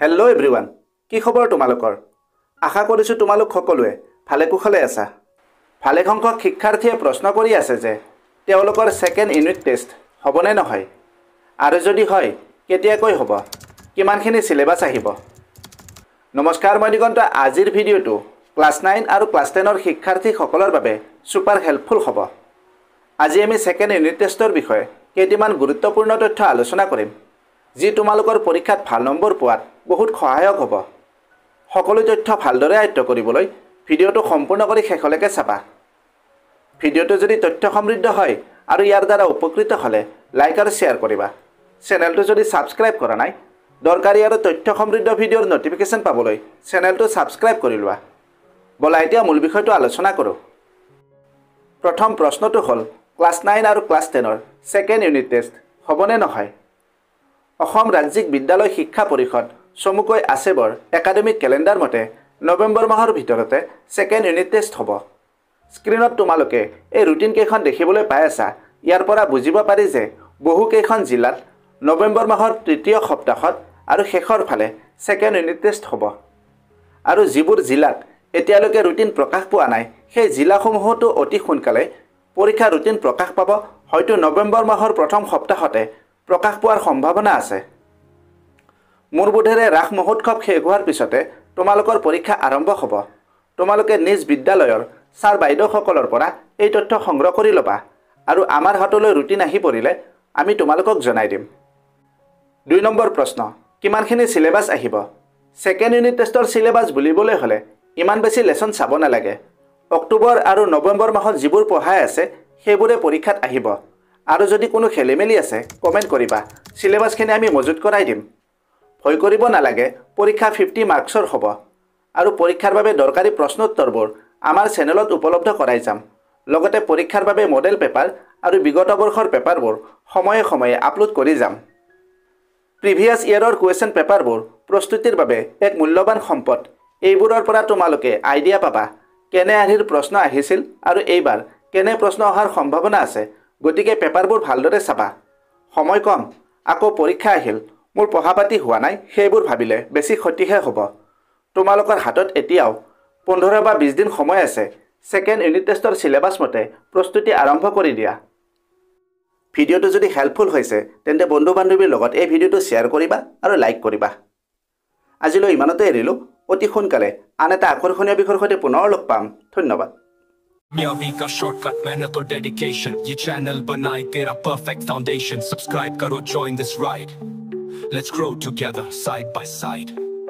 Hello' everyone, কি খবৰ তোমালোকৰ? আশা কৰিছোঁ তোমালোক সকলোৱে ভালে কুশলে আছা। ভালে সংখ্যক শিক্ষাৰ্থীয়ে প্ৰশ্ন কৰি আছে যে তেওঁলোকৰ ছেকেণ্ড ইউনিট টেষ্ট হ'বনে নহয়, আৰু যদি হয় কেতিয়াকৈ হ'ব, কিমানখিনি চিলেবাছ আহিব। নমস্কাৰ, মই দিগন্ত। আজিৰ ভিডিঅ'টো ক্লাছ 9 আৰু ক্লাছ 10ৰ শিক্ষাৰ্থীসকলৰ বাবে ছুপাৰ হেল্পফুল হ'ব। আজি আমি ছেকেণ্ড ইউনিট টেষ্টৰ বিষয়ে কেইটামান গুৰুত্বপূৰ্ণ তথ্য আলোচনা কৰিম, যি তোমালোকৰ পৰীক্ষাত ভাল নম্বৰ পোৱাত বহুত সহায়ক হ'ব। সকলো তথ্য ভালদৰে আয়ত্ব কৰিবলৈ ভিডিঅ'টো সম্পূৰ্ণ কৰি শেষলৈকে চাবা। ভিডিঅ'টো যদি তথ্য সমৃদ্ধ হয় আৰু ইয়াৰ দ্বাৰা উপকৃত হ'লে লাইক আৰু শ্বেয়াৰ কৰিবা। চেনেলটো যদি ছাবস্ক্ৰাইব কৰা নাই, দৰকাৰী আৰু তথ্য সমৃদ্ধ ভিডিঅ'ৰ নটিফিকেশ্যন পাবলৈ চেনেলটো ছাবস্ক্ৰাইব কৰি লোৱা। ব'লা এতিয়া মূল বিষয়টো আলোচনা কৰোঁ। প্ৰথম প্ৰশ্নটো হ'ল ক্লাছ 9 আৰু ক্লাছ 10ৰ ছেকেণ্ড ইউনিট টেষ্ট হ'বনে নহয়। অসম ৰাজ্যিক বিদ্যালয় শিক্ষা পৰিষদ চমুকৈ আছেবৰ একাডেমিক কেলেণ্ডাৰ মতে নৱেম্বৰ মাহৰ ভিতৰতে ছেকেণ্ড ইউনিট টেষ্ট হ'ব। স্ক্ৰীণত তোমালোকে এই ৰুটিন কেইখন দেখিবলৈ পাই আছা। ইয়াৰ পৰা বুজিব পাৰি যে বহুকেইখন জিলাত নৱেম্বৰ মাহৰ তৃতীয় সপ্তাহত আৰু শেষৰ ফালে ছেকেণ্ড ইউনিট টেষ্ট হ'ব। আৰু যিবোৰ জিলাত এতিয়ালৈকে ৰুটিন প্ৰকাশ পোৱা নাই, সেই জিলাসমূহতো অতি সোনকালে পৰীক্ষা ৰুটিন প্ৰকাশ পাব। হয়তো নৱেম্বৰ মাহৰ প্ৰথম সপ্তাহতে প্ৰকাশ পোৱাৰ সম্ভাৱনা আছে। মোৰ বোধেৰে ৰাস মহোৎসৱ শেষ হোৱাৰ পিছতে তোমালোকৰ পৰীক্ষা আৰম্ভ হ'ব। তোমালোকে নিজ বিদ্যালয়ৰ ছাৰ বাইদেউসকলৰ পৰা এই তথ্য সংগ্ৰহ কৰি ল'বা, আৰু আমাৰ হাতলৈ ৰুটিন আহি পৰিলে আমি তোমালোকক জনাই দিম। 2 নম্বৰ প্ৰশ্ন, কিমানখিনি চিলেবাছ আহিব। ছেকেণ্ড ইউনিট টেষ্টৰ চিলেবাছ বুলিবলৈ হ'লে ইমান বেছি লেচন চাব নালাগে। অক্টোবৰ আৰু নৱেম্বৰ মাহত যিবোৰ পঢ়াই আছে সেইবোৰে পৰীক্ষাত আহিব। আৰু যদি কোনো খেলিমেলি আছে কমেণ্ট কৰিবা, চিলেবাছখিনি আমি মজুত কৰাই দিম। ভয় কৰিব নালাগে, পৰীক্ষা 50 মাৰ্কছৰ হ'ব। আৰু পৰীক্ষাৰ বাবে দৰকাৰী প্ৰশ্নোত্তৰবোৰ আমাৰ চেনেলত উপলব্ধ কৰাই যাম। লগতে পৰীক্ষাৰ বাবে মডেল পেপাৰ আৰু বিগত বৰ্ষৰ পেপাৰবোৰ সময়ে সময়ে আপলোড কৰি যাম। প্ৰিভিয়াছ ইয়েৰৰ কুৱেশ্যন পেপাৰবোৰ প্ৰস্তুতিৰ বাবে এক মূল্যৱান সম্পদ। এইবোৰৰ পৰা তোমালোকে আইডিয়া পাবা কেনে আৰ্হিৰ প্ৰশ্ন আহিছিল আৰু এইবাৰ কেনে প্ৰশ্ন অহাৰ সম্ভাৱনা আছে। গতিকে পেপাৰবোৰ ভালদৰে চাবা। সময় কম, আকৌ পৰীক্ষা আহিল, মোৰ পঢ়া পাতি হোৱা নাই, সেইবোৰ ভাবিলে বেছি ক্ষতিহে হ'ব। তোমালোকৰ হাতত এতিয়াও 15 বা 20 দিন সময় আছে। ছেকেণ্ড ইউনিট টেষ্টৰ চিলেবাছ মতে প্ৰস্তুতি আৰম্ভ কৰি দিয়া। ভিডিঅ'টো যদি হেল্পফুল হৈছে তেন্তে বন্ধু বান্ধৱীৰ লগত এই ভিডিঅ'টো শ্বেয়াৰ কৰিবা আৰু লাইক কৰিবা। আজিলৈ ইমানতে এৰিলোঁ। অতি সোনকালে আন এটা আকৰ্ষণীয় বিষয়ৰ সৈতে পুনৰ লগ পাম। ধন্যবাদ। का शॉर्टकट मेहनत और डेडिकेशन, ये चैनल बनाए तेरा परफेक्ट फाउंडेशन। सब्सक्राइब करो, join this ride, let's grow together side by side.